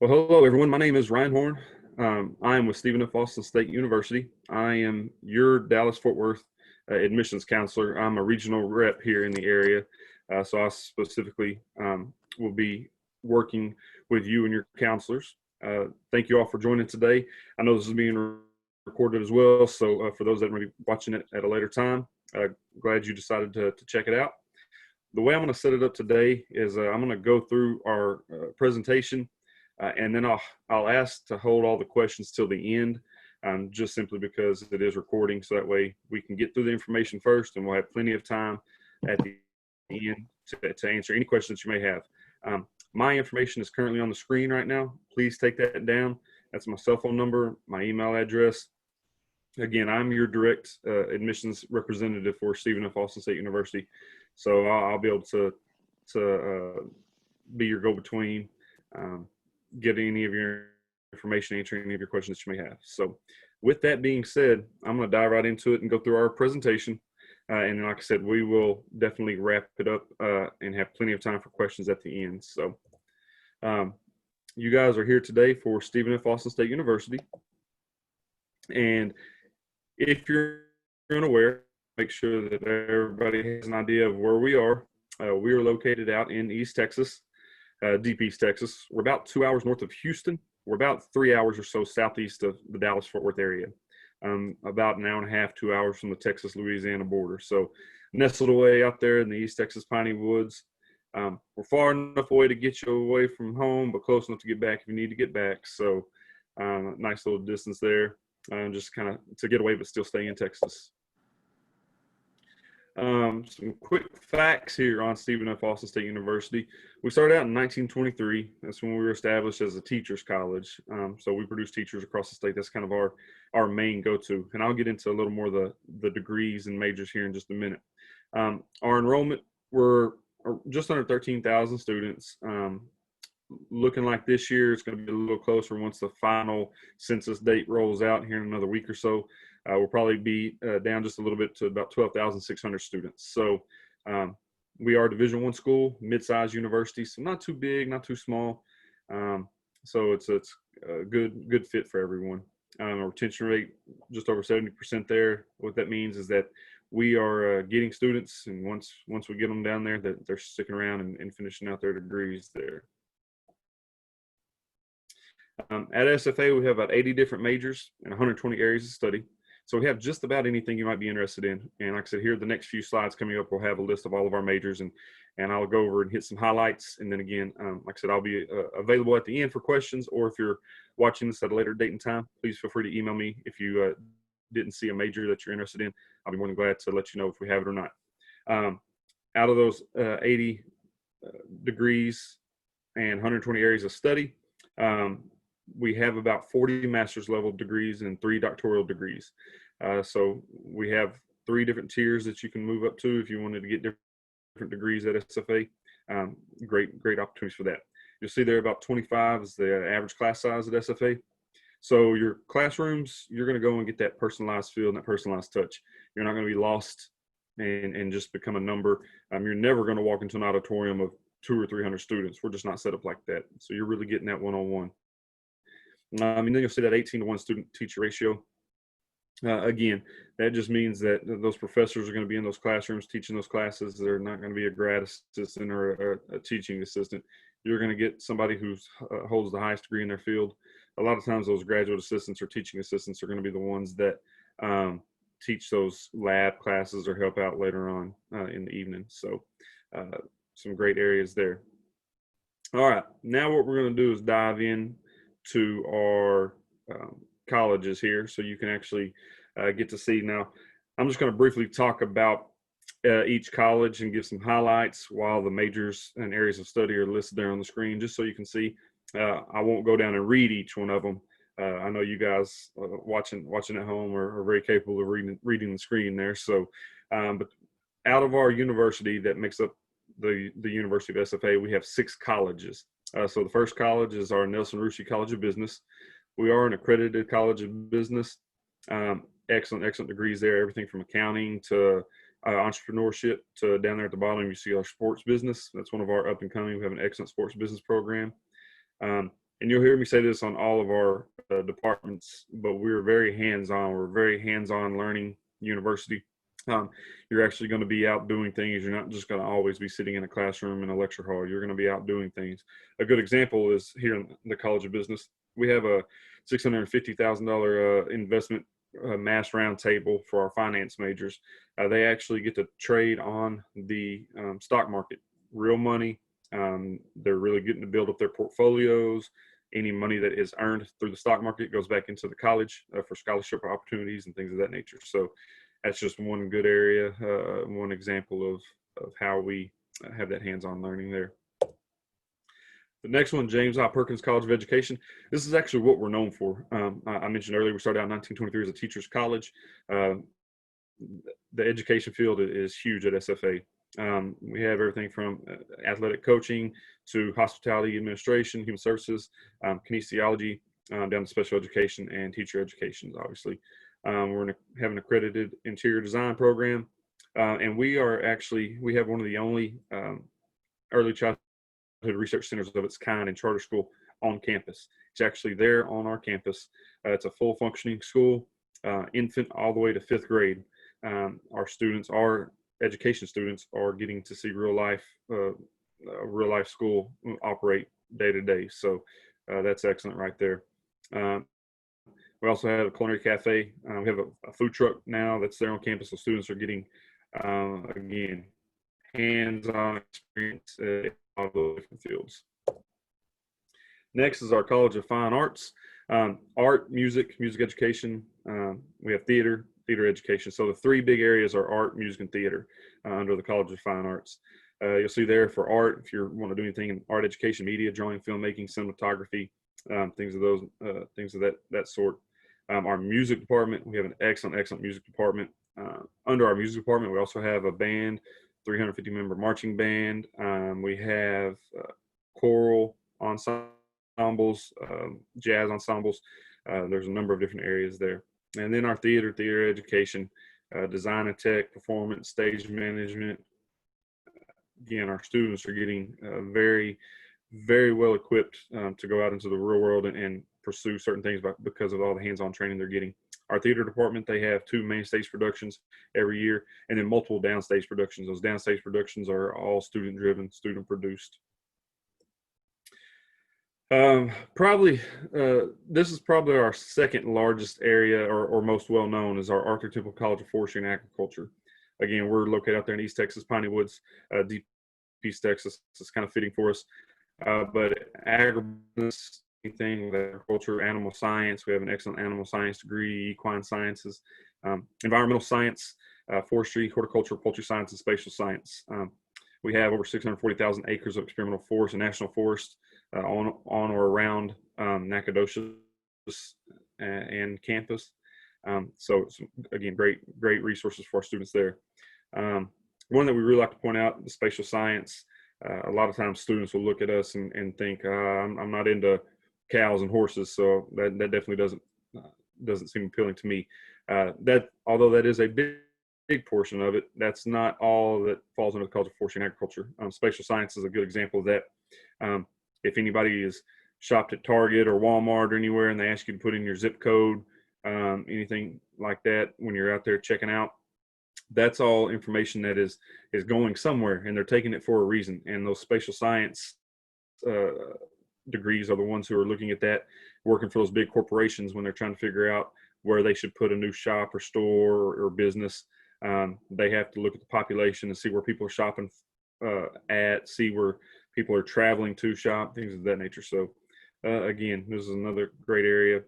Well, hello everyone. My name is Ryan Horne. I am with Stephen F. Austin State University. I am your Dallas-Fort Worth admissions counselor. I'm a regional rep here in the area, so I specifically will be working with you and your counselors. Thank you all for joining today. I know this is being recorded as well, so for those that may be watching it at a later time, glad you decided to check it out. The way I'm going to set it up today is I'm going to go through our presentation, and then I'll ask to hold all the questions till the end, just simply because it is recording, so that way we can get through the information first, and we'll have plenty of time at the end to answer any questions you may have. My information is currently on the screen right now. Please take that down. That's my cell phone number, my email address. Again, I'm your direct admissions representative for Stephen F. Austin State University, so I'll be able to be your go-between, get any of your information, answer any of your questions that you may have. So with that being said, I'm going to dive right into it and go through our presentation. And like I said, we will definitely wrap it up and have plenty of time for questions at the end. So you guys are here today for Stephen F. Austin State University. And if you're unaware, make sure that everybody has an idea of where we are. We are located out in East Texas, deep East Texas. We're about 2 hours north of Houston. We're about 3 hours or so southeast of the Dallas-Fort Worth area. About an hour and a half, 2 hours from the Texas-Louisiana border. So nestled away out there in the East Texas piney woods. We're far enough away to get you away from home, but close enough to get back if you need to get back. So nice little distance there. Just kind of to get away, but still stay in Texas. Some quick facts here on Stephen F. Austin State University. We started out in 1923. That's when we were established as a teachers college. So we produce teachers across the state. That's kind of our main go-to. And I'll get into a little more of the degrees and majors here in just a minute. Our enrollment, we're just under 13,000 students. Looking like this year it's going to be a little closer once the final census date rolls out here in another week or so. We'll probably be down just a little bit to about 12,600 students. So we are a Division I school, mid-sized university, so not too big, not too small. So it's a good fit for everyone. A retention rate just over 70% there. What that means is that we are getting students, and once we get them down there, that they're sticking around and finishing out their degrees there. At SFA, we have about 80 different majors and 120 areas of study. So we have just about anything you might be interested in. And like I said, here, the next few slides coming up, we'll have a list of all of our majors, and I'll go over and hit some highlights. And then again, like I said, I'll be available at the end for questions, or if you're watching this at a later date and time, please feel free to email me if you didn't see a major that you're interested in. I'll be more than glad to let you know if we have it or not. Out of those 80 degrees and 120 areas of study, we have about 40 master's level degrees and 3 doctoral degrees. So we have 3 different tiers that you can move up to if you wanted to get different degrees at SFA. Great opportunities for that. You'll see there about 25 is the average class size at SFA. So your classrooms, you're going to go and get that personalized feel and that personalized touch. You're not going to be lost and just become a number. You're never going to walk into an auditorium of 200 or 300 students. We're just not set up like that. So you're really getting that one-on-one. And then you'll see that 18-to-1 student-teacher ratio. Again, that just means that those professors are going to be in those classrooms teaching those classes. They're not going to be a grad assistant or a teaching assistant. You're going to get somebody who holds the highest degree in their field. A lot of times those graduate assistants or teaching assistants are going to be the ones that teach those lab classes or help out later on in the evening. So some great areas there. All right, now what we're going to do is dive in to our colleges here, so you can actually get to see. Now, I'm just going to briefly talk about each college and give some highlights while the majors and areas of study are listed there on the screen, just so you can see. I won't go down and read each one of them. I know you guys watching at home are very capable of reading the screen there. So, but out of our university that makes up the University of SFA, we have 6 colleges. So the first college is our Nelson Rushi College of Business. We are an accredited college of business. Excellent degrees there, everything from accounting to entrepreneurship to down there at the bottom, you see our sports business. That's one of our up and coming. We have an excellent sports business program. and you'll hear me say this on all of our departments, but we're very hands-on. We're a very hands-on learning university. You're actually going to be out doing things. You're not just going to always be sitting in a classroom in a lecture hall. You're going to be out doing things. A good example is here in the College of Business. We have a $650,000 investment mass roundtable for our finance majors. They actually get to trade on the stock market, real money. They're really getting to build up their portfolios. Any money that is earned through the stock market goes back into the college for scholarship opportunities and things of that nature. So that's just one good area, one example of how we have that hands-on learning there. The next one, James I. Perkins College of Education. This is actually what we're known for. I mentioned earlier, we started out in 1923 as a teacher's college. The education field is huge at SFA. We have everything from athletic coaching to hospitality administration, human services, kinesiology, down to special education and teacher education, obviously. Have an accredited interior design program. And we have one of the only early childhood research centers of its kind in charter school on campus. It's actually there on our campus. It's a full functioning school, infant all the way to 5th grade. Our education students are getting to see real life school operate day to day. So that's excellent right there. We also have a culinary cafe. We have a food truck now that's there on campus. So students are getting, again, hands-on experience in all those different fields. Next is our College of Fine Arts. Art, music education. We have theater education. So the 3 big areas are art, music, and theater under the College of Fine Arts. You'll see there for art, if you want to do anything in art education, media, drawing, filmmaking, cinematography, things of that sort. Our music department, we have an excellent music department. Under our music department, we also have a band, 350-member marching band. We have choral ensembles, jazz ensembles. There's a number of different areas there. And then our theater education, design and tech, performance, stage management. Again, our students are getting very, very well equipped to go out into the real world and pursue certain things because of all the hands-on training they're getting. Our theater department, they have 2 main stage productions every year, and then multiple downstage productions. Those downstage productions are all student-driven, student-produced. This is probably our second largest area or most well-known is our Arthur Temple College of Forestry and Agriculture. Again, we're located out there in East Texas, Piney Woods, deep East Texas. It's kind of fitting for us. But agribusiness, anything with agriculture, animal science, we have an excellent animal science degree, equine sciences, environmental science, forestry, horticulture, poultry science, and spatial science. We have over 640,000 acres of experimental forest and national forest on or around Nacogdoches and campus. So again, great resources for our students there. One that we really like to point out, the spatial science. A lot of times students will look at us and think, I'm not into cows and horses, so that definitely doesn't seem appealing to me. Although that is a big portion of it, that's not all that falls under the College of Forestry and Agriculture. Spatial science is a good example of that. If anybody is shopped at Target or Walmart or anywhere and they ask you to put in your zip code, anything like that when you're out there checking out, that's all information that is going somewhere, and they're taking it for a reason. And those spatial science degrees are the ones who are looking at that, working for those big corporations when they're trying to figure out where they should put a new shop or store or business. They have to look at the population and see where people are shopping see where people are traveling to shop, things of that nature. So again, this is another great area.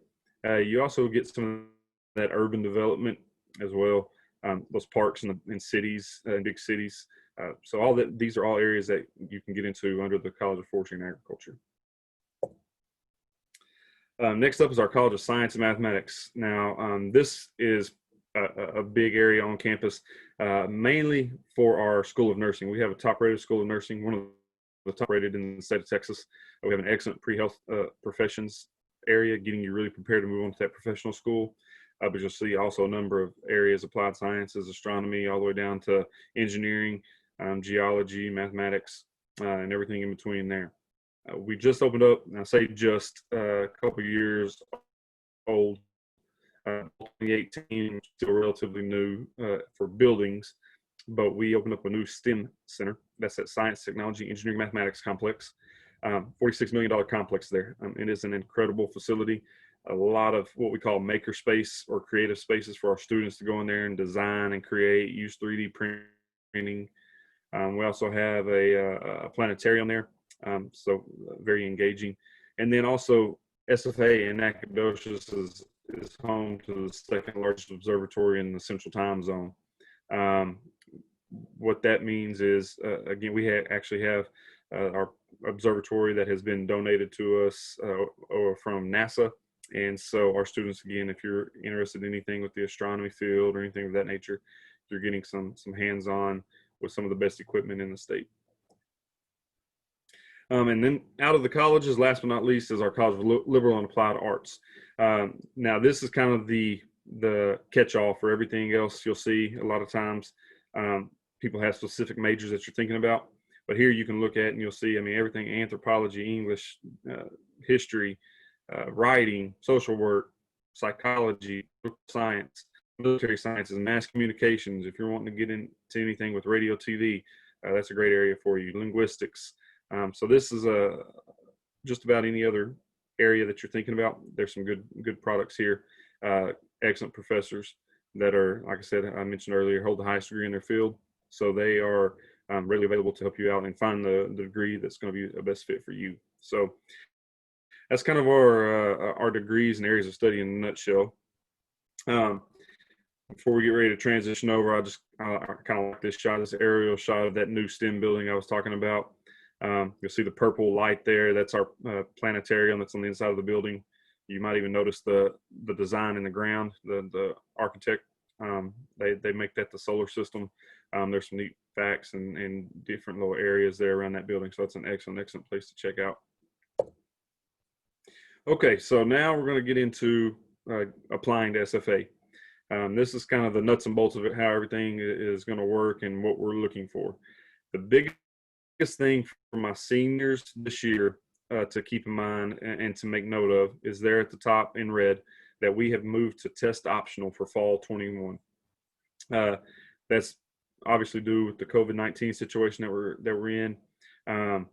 You also get some of that urban development as well. Those parks in cities, in big cities. So these are all areas that you can get into under the College of Forestry and Agriculture. Next up is our College of Science and Mathematics. Now, this is a big area on campus, mainly for our School of Nursing. We have a top-rated School of Nursing, one of the top-rated in the state of Texas. We have an excellent pre-health professions area, getting you really prepared to move on to that professional school. But you'll see also a number of areas, applied sciences, astronomy, all the way down to engineering, geology, mathematics, and everything in between there. We just opened up, and I say just a couple years old, 2018, still relatively new for buildings, but we opened up a new STEM center. That's at Science, Technology, Engineering, Mathematics Complex. $46 million complex there. It is an incredible facility. A lot of what we call maker space or creative spaces for our students to go in there and design and create, use 3D printing. We also have a planetarium there, so very engaging. And then also SFA in Nacogdoches is home to the second largest observatory in the Central Time Zone. What that means is, again, we actually have our observatory that has been donated to us or from NASA. And so our students, again, if you're interested in anything with the astronomy field or anything of that nature, you're getting some hands-on with some of the best equipment in the state. And then out of the colleges, last but not least, is our College of Liberal and Applied Arts. Now, this is kind of the catch-all for everything else you'll see a lot of times. People have specific majors that you're thinking about, but here you can look at and you'll see, I mean, everything: anthropology, English, history, writing, social work, psychology, science, military sciences, mass communications. If you're wanting to get into anything with radio, TV, that's a great area for you. Linguistics. So this is just about any other area that you're thinking about. There's some good products here. Excellent professors that are, like I said, I mentioned earlier, hold the highest degree in their field. So they are readily available to help you out and find the degree that's going to be the best fit for you. So that's kind of our degrees and areas of study in a nutshell. Before we get ready to transition over, I kind of like this shot, this aerial shot of that new STEM building I was talking about. You'll see the purple light there. That's our planetarium that's on the inside of the building. You might even notice the design in the ground. The architect, they make that the solar system. There's some neat facts and different little areas there around that building. So that's an excellent place to check out. Okay, so now we're going to get into applying to SFA. This is kind of the nuts and bolts of it, how everything is going to work and what we're looking for. The biggest thing for my seniors this year to keep in mind and to make note of is there at the top in red that we have moved to test optional for fall 21. That's obviously due with the COVID-19 situation that we're in.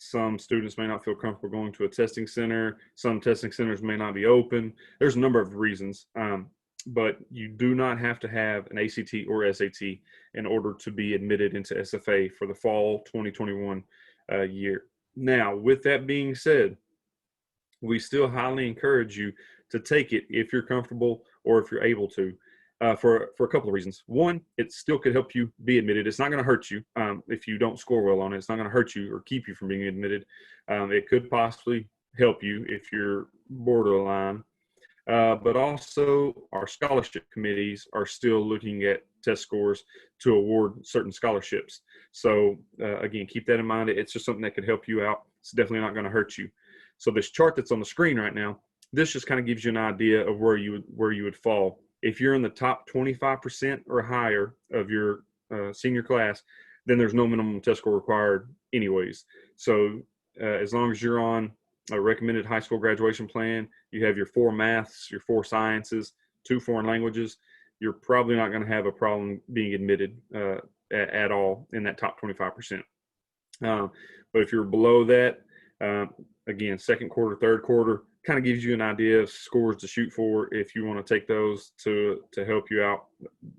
Some students may not feel comfortable going to a testing center. Some testing centers may not be open. There's a number of reasons, but you do not have to have an ACT or SAT in order to be admitted into SFA for the fall 2021 year. Now, with that being said, we still highly encourage you to take it if you're comfortable or if you're able to. For a couple of reasons. One, it still could help you be admitted. It's not going to hurt you if you don't score well on it. It's not going to hurt you or keep you from being admitted. It could possibly help you if you're borderline. But also our scholarship committees are still looking at test scores to award certain scholarships. So again, keep that in mind. It's just something that could help you out. It's definitely not going to hurt you. So this chart that's on the screen right now, this just kind of gives you an idea of where you would fall. If you're in the top 25% or higher of your senior class, then there's no minimum test score required anyways. So as long as you're on a recommended high school graduation plan, you have your 4 maths, your 4 sciences, 2 foreign languages, you're probably not going to have a problem being admitted at all in that top 25%. But if you're below that, again, second quarter, third quarter, kind of gives you an idea of scores to shoot for if you want to take those to help you out.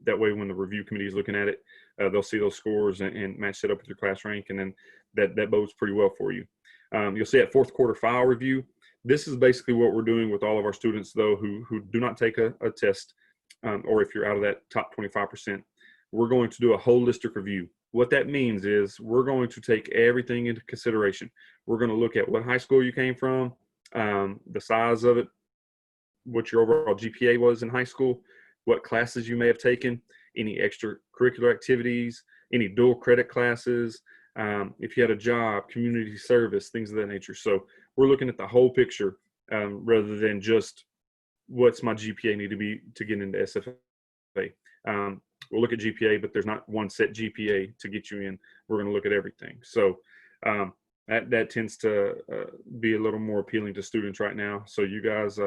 That way, when the review committee is looking at it, they'll see those scores and match that up with your class rank, and then that bodes pretty well for you. You'll see at fourth quarter file review. This is basically what we're doing with all of our students, though, who do not take a test, or if you're out of that top 25%. We're going to do a holistic review. What that means is we're going to take everything into consideration. We're going to look at what high school you came from, the size of it, what your overall GPA was in high school, what classes you may have taken, any extracurricular activities, any dual credit classes, if you had a job, community service, things of that nature. So we're looking at the whole picture rather than just what's my GPA need to be to get into SFA. We'll look at GPA, but there's not one set GPA to get you in. We're going to look at everything. So that tends to be a little more appealing to students right now. So you guys,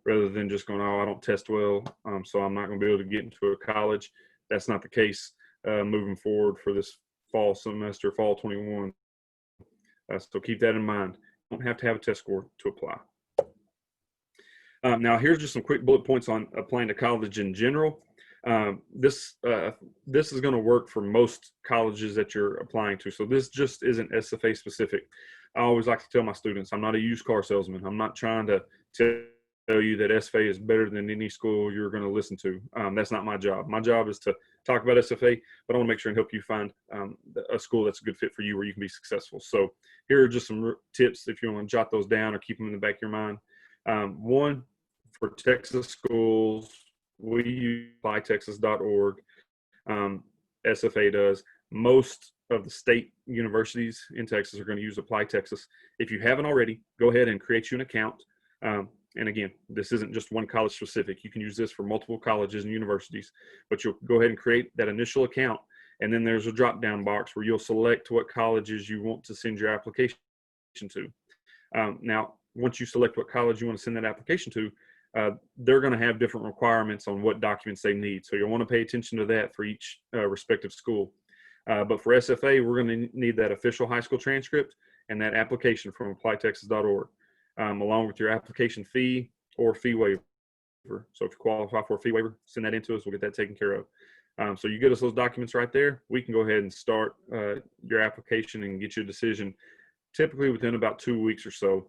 rather than just going, oh, I don't test well, so I'm not going to be able to get into a college. That's not the case moving forward for this fall semester, fall 21. So keep that in mind. You don't have to have a test score to apply. Now, here's just some quick bullet points on applying to college in general. This is going to work for most colleges that you're applying to. So this just isn't SFA specific. I always like to tell my students, I'm not a used car salesman. I'm not trying to tell you that SFA is better than any school you're going to listen to. That's not my job. My job is to talk about SFA, but I want to make sure and help you find a school that's a good fit for you where you can be successful. So here are just some tips if you want to jot those down or keep them in the back of your mind. One, for Texas schools, we use applytexas.org. SFA does. Most of the state universities in Texas are going to use Apply Texas. If you haven't already, go ahead and create you an account. And again, this isn't just one college specific. You can use this for multiple colleges and universities, but you'll go ahead and create that initial account. And then there's a drop-down box where you'll select what colleges you want to send your application to. Now, once you select what college you want to send that application to, they're going to have different requirements on what documents they need. So you'll want to pay attention to that for each respective school. But for SFA, we're going to need that official high school transcript and that application from applytexas.org, along with your application fee or fee waiver. So if you qualify for a fee waiver, send that in to us. We'll get that taken care of. So you get us those documents right there. We can go ahead and start your application and get you a decision typically within about 2 weeks or so.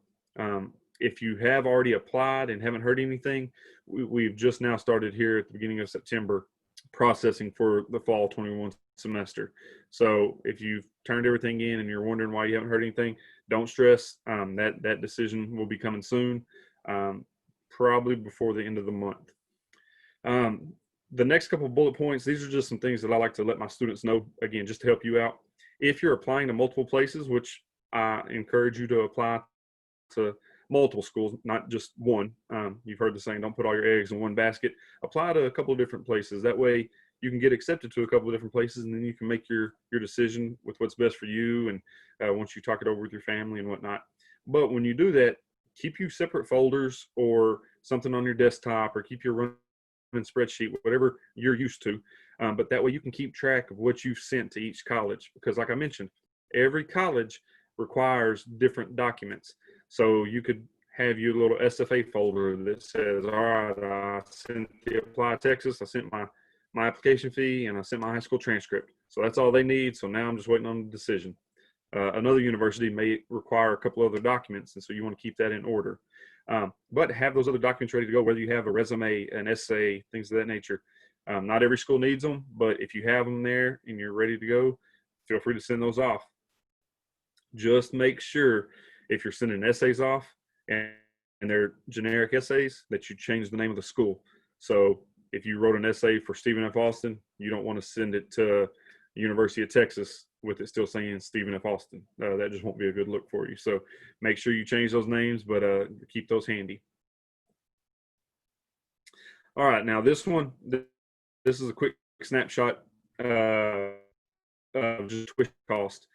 If you have already applied and haven't heard anything, we've just now started here at the beginning of September processing for the fall 21 semester. So if you've turned everything in and you're wondering why you haven't heard anything, don't stress. That decision will be coming soon, probably before the end of the month. The next couple of bullet points, these are just some things that I like to let my students know, again, just to help you out. If you're applying to multiple places, which I encourage you to apply to multiple schools, not just one. You've heard the saying, don't put all your eggs in one basket. Apply to a couple of different places. That way you can get accepted to a couple of different places, and then you can make your decision with what's best for you, and once you talk it over with your family and whatnot. But when you do that, keep you separate folders or something on your desktop, or keep your running spreadsheet, whatever you're used to. But that way you can keep track of what you've sent to each college, because like I mentioned, every college requires different documents. So you could have your little SFA folder that says, all right, I sent the Apply Texas, I sent my application fee, and I sent my high school transcript. So that's all they need. So now I'm just waiting on the decision. Another university may require a couple other documents, and so you want to keep that in order. But have those other documents ready to go, whether you have a resume, an essay, things of that nature. Not every school needs them, but if you have them there and you're ready to go, feel free to send those off. Just make sure if you're sending essays off and they're generic essays, that you change the name of the school. So if you wrote an essay for Stephen F. Austin, you don't want to send it to University of Texas with it still saying Stephen F. Austin. That just won't be a good look for you. So make sure you change those names, but keep those handy. All right, now this one, this is a quick snapshot of just tuition cost.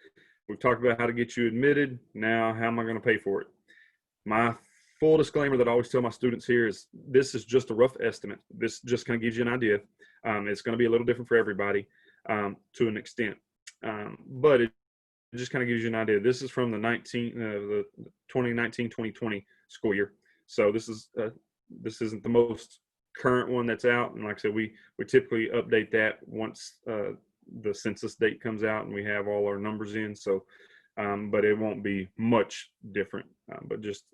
We've talked about how to get you admitted. Now, how am I going to pay for it? My full disclaimer that I always tell my students here is this is just a rough estimate. This just kind of gives you an idea. It's going to be a little different for everybody to an extent, but it just kind of gives you an idea. This is from the 2019-2020 school year. So this isn't the most current one that's out. And like I said, we typically update that once the census date comes out and we have all our numbers in. So, but it won't be much different, but just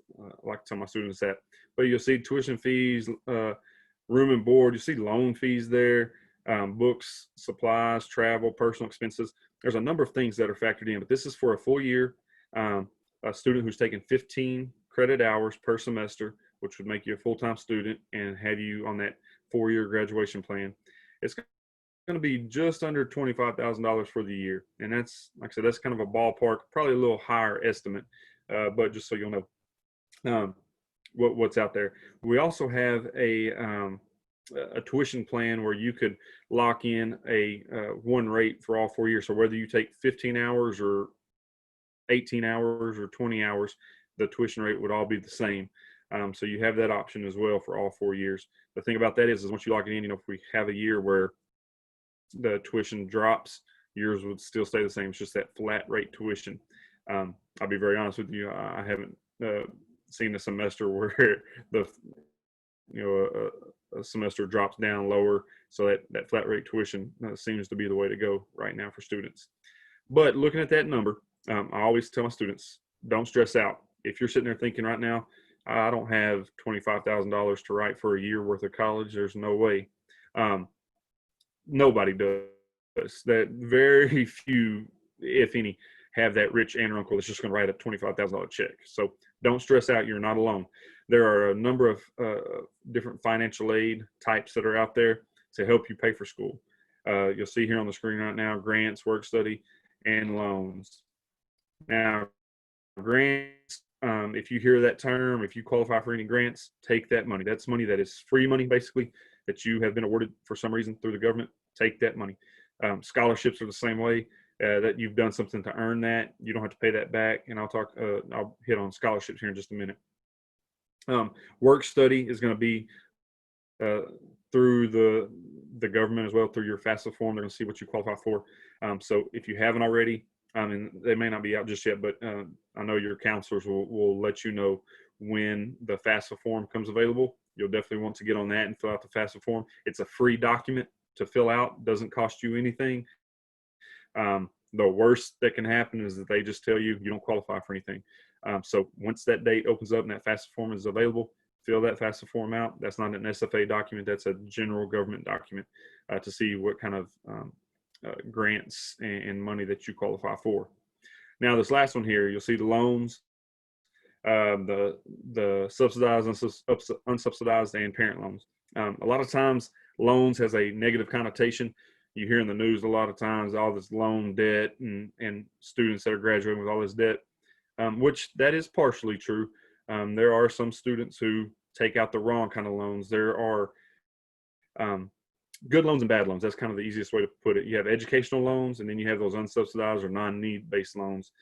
like to tell my students that. But you'll see tuition fees, room and board, you see loan fees there, books, supplies, travel, personal expenses. There's a number of things that are factored in, but this is for a full year. A student who's taken 15 credit hours per semester, which would make you a full-time student and have you on that 4-year graduation plan. It's going to be just under $25,000 for the year. And that's, like I said, that's kind of a ballpark, probably a little higher estimate, but just so you'll know what's out there. We also have a tuition plan where you could lock in a one rate for all 4 years. So whether you take 15 hours or 18 hours or 20 hours, the tuition rate would all be the same. So you have that option as well for all 4 years. The thing about that is once you lock it in, if we have a year where the tuition drops, yours would still stay the same. It's just that flat rate tuition. I'll be very honest with you. I haven't seen a semester where the a semester drops down lower. So that flat rate tuition seems to be the way to go right now for students. But looking at that number, I always tell my students, don't stress out. If you're sitting there thinking right now, I don't have $25,000 to write for a year worth of college, there's no way. Nobody does. That very few, if any, have that rich aunt or uncle that's just going to write a $25,000 check. So don't stress out. You're not alone. There are a number of different financial aid types that are out there to help you pay for school. You'll see here on the screen right now, grants, work study, and loans. Now, grants, if you hear that term, if you qualify for any grants, take that money. That's money that is free money, basically, that you have been awarded for some reason through the government. Take that money. Scholarships are the same way. That you've done something to earn that. You don't have to pay that back. And I'll hit on scholarships here in just a minute. Work study is going to be through the government as well, through your FAFSA form. They're going to see what you qualify for. So if you haven't already, and they may not be out just yet, but I know your counselors will let you know when the FAFSA form comes available. You'll definitely want to get on that and fill out the FAFSA form. It's a free document to fill out. Doesn't cost you anything. The worst that can happen is that they just tell you you don't qualify for anything. So once that date opens up and that FAFSA form is available, fill that FAFSA form out. That's not an SFA document. That's a general government document to see what kind of grants and money that you qualify for. Now, this last one here, you'll see the loans, the subsidized, unsubsidized, and parent loans. A lot of times, loans has a negative connotation. You hear in the news a lot of times all this loan debt and students that are graduating with all this debt, which that is partially true. There are some students who take out the wrong kind of loans. There are good loans and bad loans. That's kind of the easiest way to put it. You have educational loans, and then you have those unsubsidized or non-need based loans.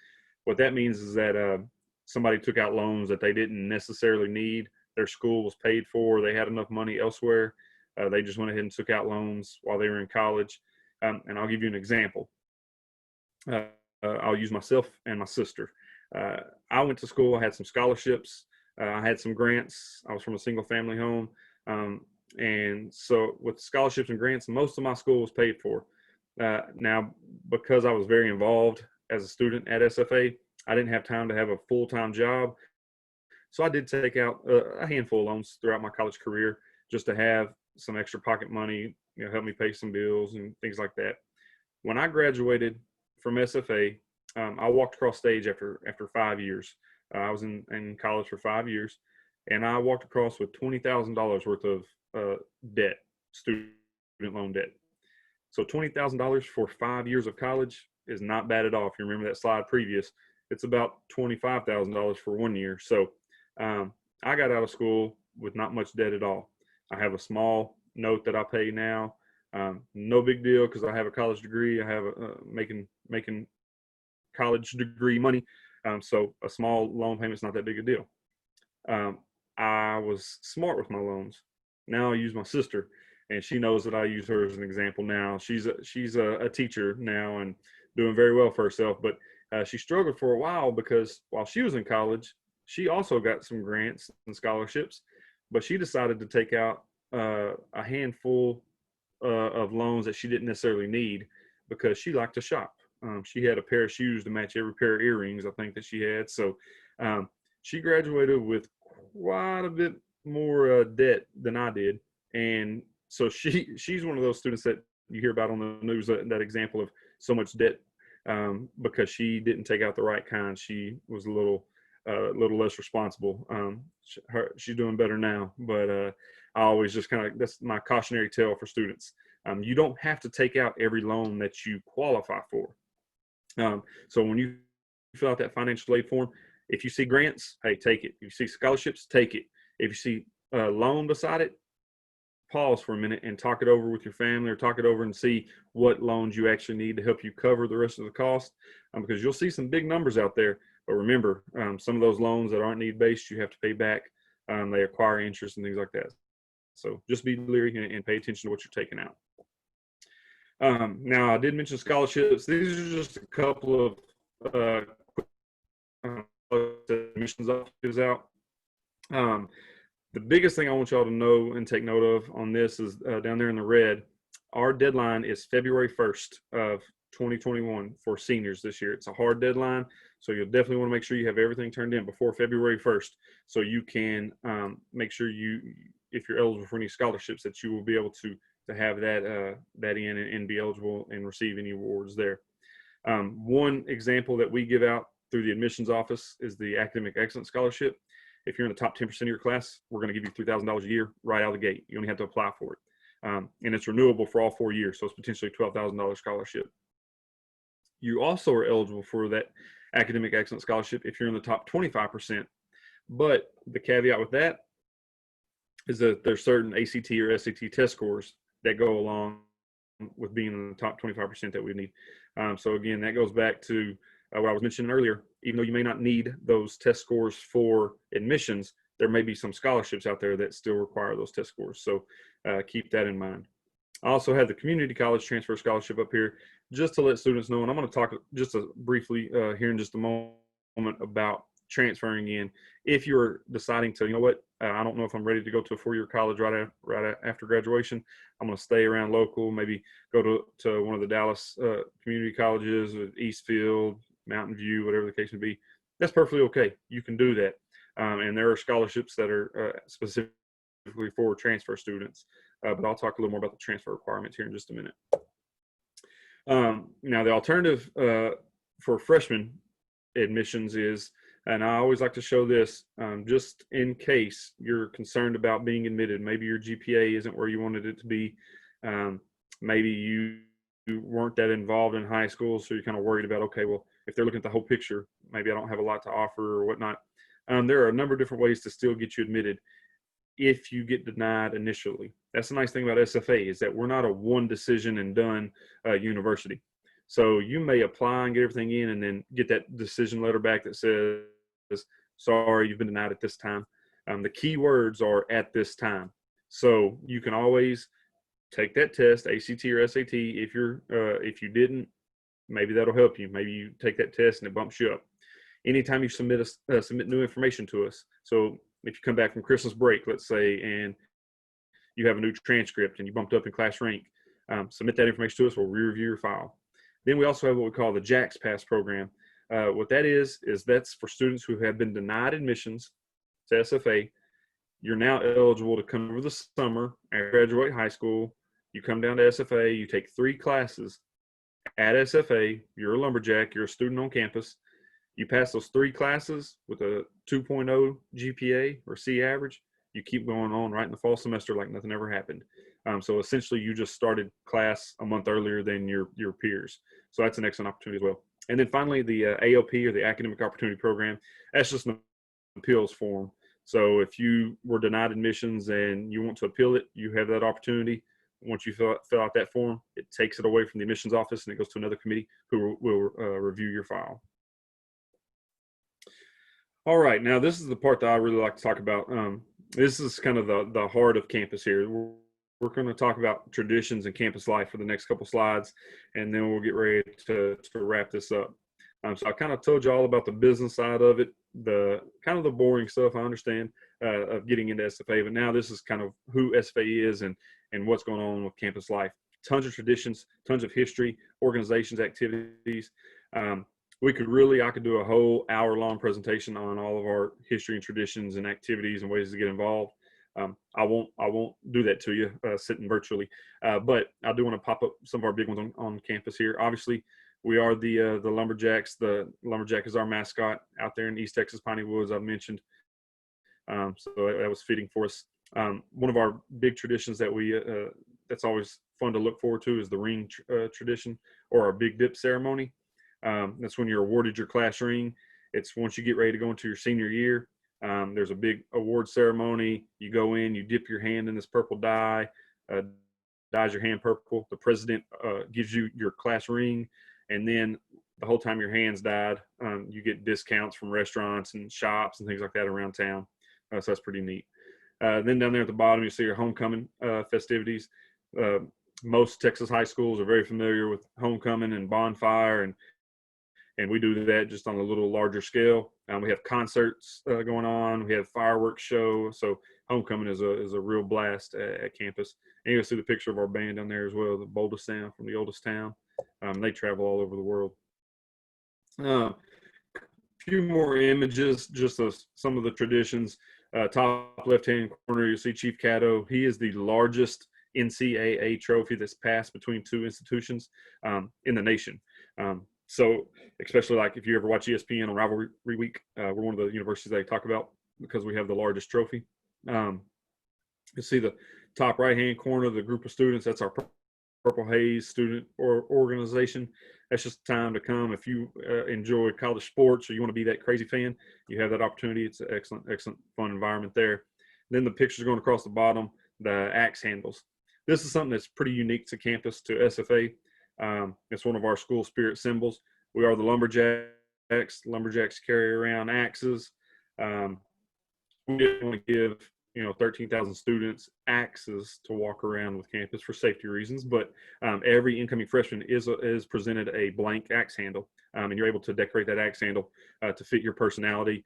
What that means is that somebody took out loans that they didn't necessarily need. Their school was paid for. They had enough money elsewhere. They just went ahead and took out loans while they were in college. And I'll give you an example. I'll use myself and my sister. I went to school. I had some scholarships. I had some grants. I was from a single family home. And so with scholarships and grants, most of my school was paid for. Now, because I was very involved as a student at SFA, I didn't have time to have a full-time job. So I did take out a handful of loans throughout my college career just to have some extra pocket money, help me pay some bills and things like that. When I graduated from SFA, I walked across stage after 5 years. I was in college for 5 years, and I walked across with $20,000 worth of debt, student loan debt. So $20,000 for 5 years of college is not bad at all. If you remember that slide previous, it's about $25,000 for 1 year. So I got out of school with not much debt at all. I have a small note that I pay now. No big deal because I have a college degree. I have making college degree money. So a small loan payment is not that big a deal. I was smart with my loans. Now I use my sister, and she knows that I use her as an example now. She's a teacher now and doing very well for herself, but she struggled for a while because while she was in college, she also got some grants and scholarships, but she decided to take out a handful of loans that she didn't necessarily need because she liked to shop. She had a pair of shoes to match every pair of earrings I think that she had. So she graduated with quite a bit more debt than I did. And so she's one of those students that you hear about on the news, that example of so much debt because she didn't take out the right kind. She was a little less responsible. She's doing better now, but I always just that's my cautionary tale for students. You don't have to take out every loan that you qualify for. So when you fill out that financial aid form, if you see grants, hey, take it. If you see scholarships, take it. If you see a loan beside it, pause for a minute and talk it over with your family, or talk it over and see what loans you actually need to help you cover the rest of the cost, because you'll see some big numbers out there. But remember, some of those loans that aren't need-based, you have to pay back. They acquire interest and things like that. So just be leery and pay attention to what you're taking out. Now, I did mention scholarships. These are just a couple of admissions offices out. The biggest thing I want y'all to know and take note of on this is down there in the red, our deadline is February 1st of 2021 for seniors this year. It's a hard deadline, so you'll definitely want to make sure you have everything turned in before February 1st, so you can make sure if you're eligible for any scholarships, that you will be able to have that in and be eligible and receive any awards there. One example that we give out through the admissions office is the Academic Excellence Scholarship. If you're in the top 10% of your class, we're going to give you $3,000 a year right out of the gate. You only have to apply for it. And it's renewable for all 4 years, so it's potentially a $12,000 scholarship. You also are eligible for that Academic Excellence Scholarship if you're in the top 25%. But the caveat with that is that there's certain ACT or SAT test scores that go along with being in the top 25% that we need. So again, that goes back to what I was mentioning earlier. Even though you may not need those test scores for admissions, there may be some scholarships out there that still require those test scores. So keep that in mind. I also have the Community College Transfer Scholarship up here just to let students know, and I'm going to talk just briefly here in just a moment about transferring in. If you're deciding to, you know what, I don't know if I'm ready to go to a 4-year college right after graduation, I'm going to stay around local, maybe go to one of the Dallas community colleges, Eastfield, Mountain View, whatever the case may be. That's perfectly okay. You can do that. And there are scholarships that are specifically for transfer students. But I'll talk a little more about the transfer requirements here in just a minute. Now, the alternative for freshman admissions is, and I always like to show this just in case you're concerned about being admitted. Maybe your GPA isn't where you wanted it to be. Maybe you weren't that involved in high school, so you're kind of worried about, okay, well, if they're looking at the whole picture, maybe I don't have a lot to offer or whatnot. There are a number of different ways to still get you admitted if you get denied initially. That's the nice thing about SFA, is that we're not a one decision and done university. So you may apply and get everything in and then get that decision letter back that says, sorry, you've been denied at this time. The key words are at this time. So you can always take that test, ACT or SAT. If you didn't, maybe that'll help you. Maybe you take that test and it bumps you up. Anytime you submit new information to us. So if you come back from Christmas break, let's say, and you have a new transcript and you bumped up in class rank, submit that information to us. We'll re-review your file. Then we also have what we call the JAX Pass program. What that is that's for students who have been denied admissions to SFA. You're now eligible to come over the summer and graduate high school. You come down to SFA, you take 3 classes at SFA. You're a lumberjack, you're a student on campus. You pass those 3 classes with a 2.0 GPA or C average, you keep going on right in the fall semester like nothing ever happened. So essentially you just started class a month earlier than your peers. So that's an excellent opportunity as well. And then finally, the AOP, or the Academic Opportunity Program, that's just an appeals form. So if you were denied admissions and you want to appeal it, you have that opportunity. Once you fill out that form, it takes it away from the admissions office and it goes to another committee who will review your file. All right, now this is the part that I really like to talk about. This is kind of the heart of campus here. We're going to talk about traditions and campus life for the next couple slides, and then we'll get ready to wrap this up. So I kind of told you all about the business side of it, the kind of the boring stuff, I understand, of getting into SFA, but now this is kind of who SFA is and what's going on with campus life. Tons of traditions, tons of history, organizations, activities. I could do a whole hour-long presentation on all of our history and traditions and activities and ways to get involved. I won't do that to you sitting virtually, but I do want to pop up some of our big ones on campus here. Obviously, we are the Lumberjacks. The Lumberjack is our mascot out there in East Texas Piney Woods, I've mentioned. So that was fitting for us. One of our big traditions that that's always fun to look forward to is the ring tradition, or our Big Dip ceremony. That's when you're awarded your class ring. It's once you get ready to go into your senior year. There's a big award ceremony. You go in, you dip your hand in this purple dye, dyes your hand purple. The president gives you your class ring, and then the whole time your hand's dyed, you get discounts from restaurants and shops and things like that around town. So that's pretty neat. Then down there at the bottom, you see your homecoming festivities. Most Texas high schools are very familiar with homecoming and bonfire, and we do that just on a little larger scale. We have concerts going on. We have fireworks show. So homecoming is a real blast at campus. And you'll see the picture of our band down there as well, the boldest sound from the oldest town. They travel all over the world. A few more images, just some of the traditions. Top left-hand corner, you see Chief Caddo. He is the largest NCAA trophy that's passed between two institutions in the nation. So especially like if you ever watch ESPN on Rivalry Week, we're one of the universities they talk about because we have the largest trophy. You see the top right-hand corner, the group of students, that's our Purple Haze student organization. That's just time to come. If you enjoy college sports or you want to be that crazy fan, you have that opportunity. It's an excellent, fun environment there. Then the pictures going across the bottom, the axe handles. This is something that's pretty unique to campus, to SFA. It's one of our school spirit symbols. We are the lumberjacks. Lumberjacks carry around axes. We didn't want to give 13,000 students axes to walk around with campus for safety reasons, but every incoming freshman is presented a blank axe handle, and you're able to decorate that axe handle to fit your personality.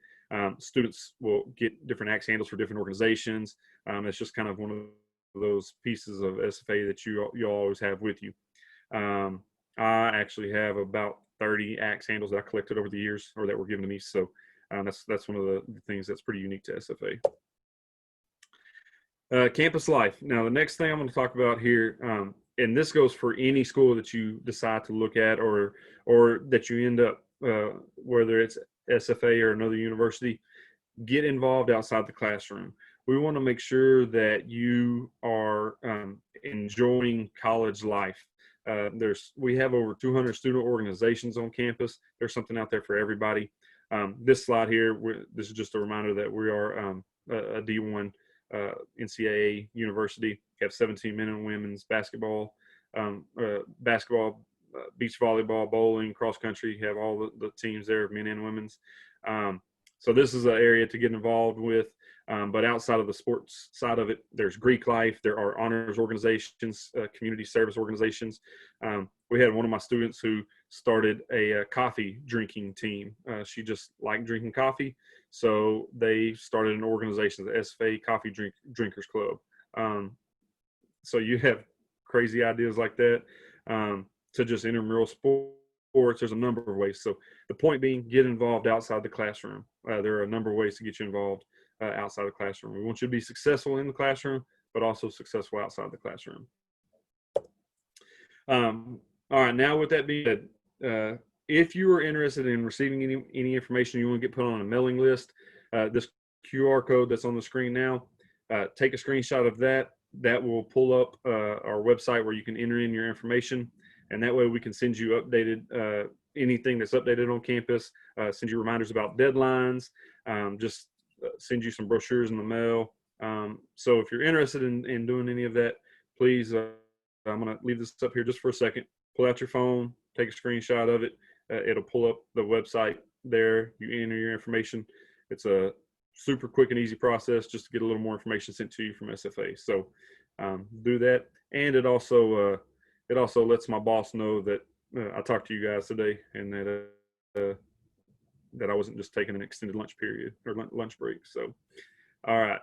Students will get different axe handles for different organizations. It's just kind of one of those pieces of SFA that you always have with you. I actually have about 30 axe handles that I collected over the years, or that were given to me. So that's one of the things that's pretty unique to SFA. Campus life. Now, the next thing I'm going to talk about here, and this goes for any school that you decide to look at, or that you end up, whether it's SFA or another university, get involved outside the classroom. We want to make sure that you are enjoying college life. We have over 200 student organizations on campus. There's something out there for everybody. This slide here, this is just a reminder that we are a D1 NCAA university. We have 17 men and women's basketball, beach volleyball, bowling, cross country. You have all the teams there, men and women's. So this is an area to get involved with. But outside of the sports side of it, there's Greek life. There are honors organizations, community service organizations. We had one of my students who started a coffee drinking team. She just liked drinking coffee. So they started an organization, the SFA Coffee Drinkers Club. So you have crazy ideas like that to just intramural sports. There's a number of ways. So the point being, get involved outside the classroom. There are a number of ways to get you involved outside the classroom. We want you to be successful in the classroom, but also successful outside the classroom. All right, now with that being said, if you are interested in receiving any information, you want to get put on a mailing list, this QR code that's on the screen now, take a screenshot of that. That will pull up our website where you can enter in your information, and that way we can send you updated, anything that's updated on campus, send you reminders about deadlines, just send you some brochures in the mail. So if you're interested in doing any of that, please, I'm going to leave this up here just for a second. Pull out your phone, take a screenshot of it. It'll pull up the website there. You enter your information. It's a super quick and easy process just to get a little more information sent to you from SFA. So do that. And it also lets my boss know that I talked to you guys today, and that I wasn't just taking an extended lunch period or lunch break. So, all right.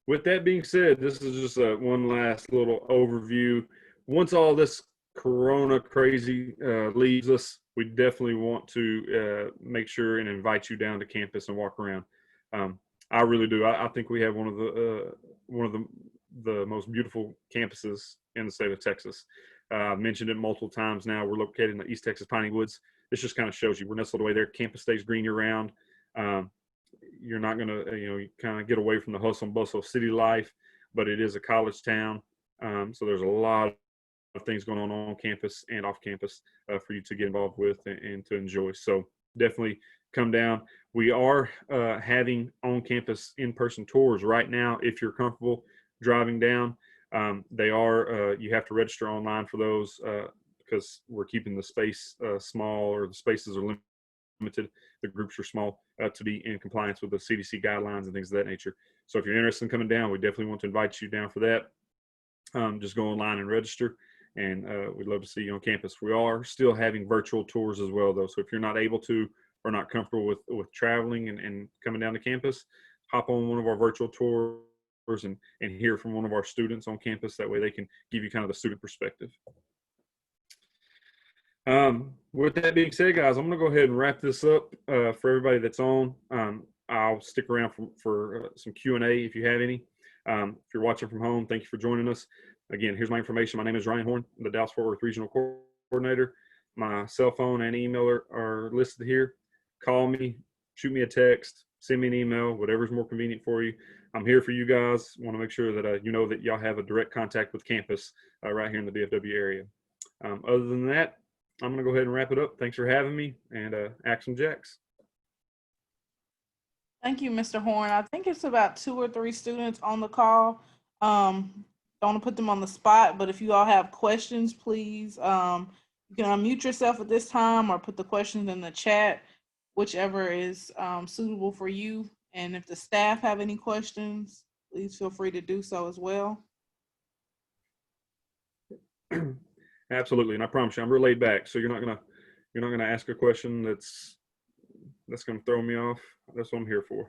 With that being said, this is just one last little overview. Once all this Corona crazy leaves us, we definitely want to make sure and invite you down to campus and walk around. I really do. I think we have one of the most beautiful campuses in the state of Texas. I've mentioned it multiple times now. We're located in the East Texas Piney Woods. This just kind of shows you we're nestled away there. Campus stays green year round. You're not going to, you kind of get away from the hustle and bustle of city life, but it is a college town. So there's a lot of things going on campus and off campus for you to get involved with and to enjoy. So definitely come down. We are having on-campus in-person tours right now. If you're comfortable driving down, they are. You have to register online for those because we're keeping the space small, or the spaces are limited. The groups are small to be in compliance with the CDC guidelines and things of that nature. So if you're interested in coming down, we definitely want to invite you down for that. Just go online and register, and we'd love to see you on campus. We are still having virtual tours as well, though. So if you're not able to or not comfortable with traveling and coming down to campus, hop on one of our virtual tours and hear from one of our students on campus. That way they can give you kind of the student perspective. With that being said, guys, I'm going to go ahead and wrap this up for everybody that's on. I'll stick around for some Q&A if you have any. If you're watching from home, thank you for joining us. Again, here's my information. My name is Ryan Horne, I'm the Dallas-Fort Worth Regional Coordinator. My cell phone and email are listed here. Call me, shoot me a text, send me an email, whatever's more convenient for you. I'm here for you guys. Want to make sure that you know that y'all have a direct contact with campus right here in the DFW area. Other than that, I'm going to go ahead and wrap it up. Thanks for having me, and Action Jacks. Thank you, Mr. Horne. I think it's about 2 or 3 students on the call. Don't want to put them on the spot, but if you all have questions, please, you can unmute yourself at this time or put the questions in the chat, whichever is suitable for you. And if the staff have any questions, please feel free to do so as well. Absolutely, and I promise you, I'm real laid back, so you're not gonna ask a question that's gonna throw me off. That's what I'm here for.